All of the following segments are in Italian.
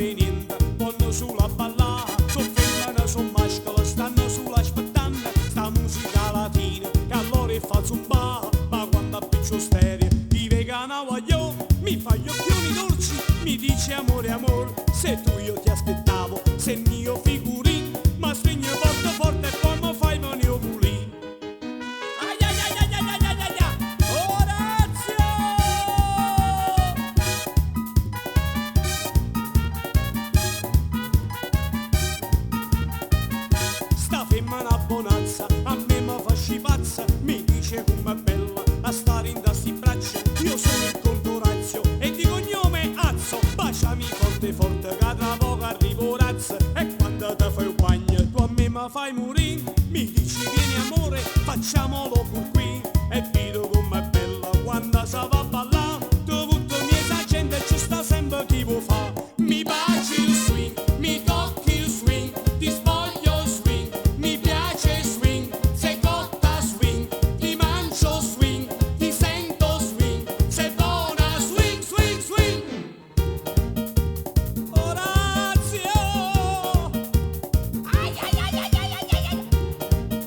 sapere niente, vanno solo a ballare, sono femmine, sono mascole, stanno solo aspettando sta musica latina che allora fa zumba, ma quando appiccio stereo i vegana voglio, mi fa gli occhioni dolci, mi dice amore amore, se tu io ti aspettavo, se il mio figurin, ma spegno forte forte e poi mi fai mani ovulin. Ai ai ai ai ai ai ai ai, Orazio! Sta femmina bonazza, a me mi fa scipazza, mi dice com'è bella a stare in da sti braccia, io sono il Contorazio e di cognome Azzo, baciami forte forte che tra poco arrivo razza, e quando te fai un bagno tu a me mi fai morire, mi dici vieni amore, facciamolo pur qui, e vedo com'è bella quando si va a ballare, tutto miei gente ci sta sempre chi vuol fa, mi baci il swing, mi tocchi il swing, ti spoglio swing, mi piace swing, sei cotta swing, ti mangio swing, ti sento swing, sei buona swing, swing, swing. Orazio! Ai ai ai ai ai ai ai ai.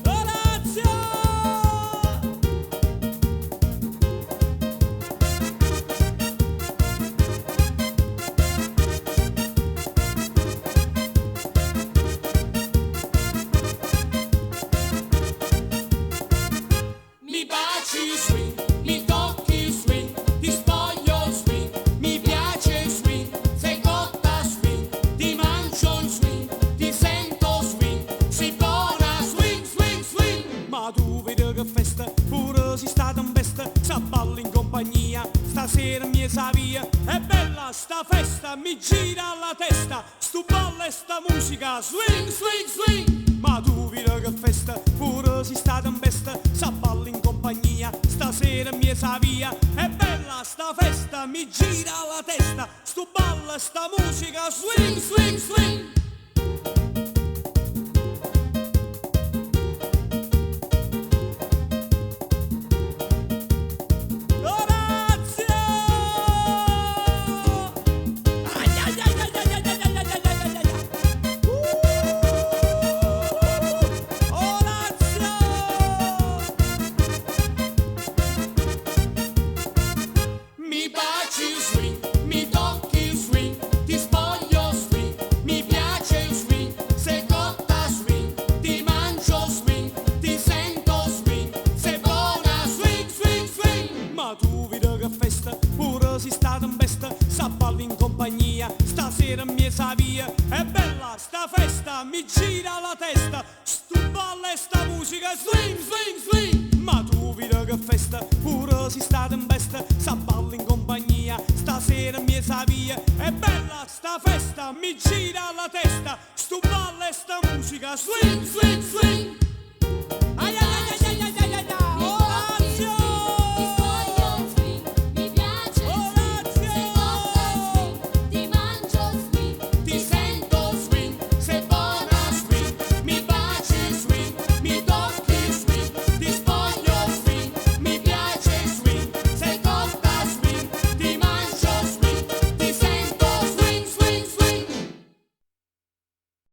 Orazio! Mi baci swing, mi tocchi swing, ti spoglio swing, mi piace swing, sei cotta swing, ti mangio il swing, ti sento swing, sei buona swing, swing, swing. Ma tu vedi che festa, pure si sta in veste, sa balla in compagnia, stasera mi sa via, è bella sta festa, mi gira la testa, stu ballo e sta musica, swing, swing, swing. Ma tu vedi che festa, pure si sta in veste, sa balla in compagnia, stasera mi sa via, è bella sta festa, mi gira la testa, stu ballo e sta musica, swing, swing, swing. Orazio! Ai ai ai ai ai ai ai ai ai ai ai ai. Orazio! Mi baci il swing, mi tocchi il swing, ti spoglio swing, mi piace il swing, sei cotta swing, ti mangio swing, ti sento swing, sei buona swing, swing, swing. Ma tu vedi che festa, pure si sta in veste, sa balla in compagnia, stasera mi sa via, è bella sta festa, mi gira la testa, stu balla e sta musica, swing, swing, swing. Ma tu vedi che festa, pure si sta in veste, sa balla in compagnia, stasera mi sa via, è bella sta festa, mi gira la testa, stu balla e sta musica, swing, swing, swing.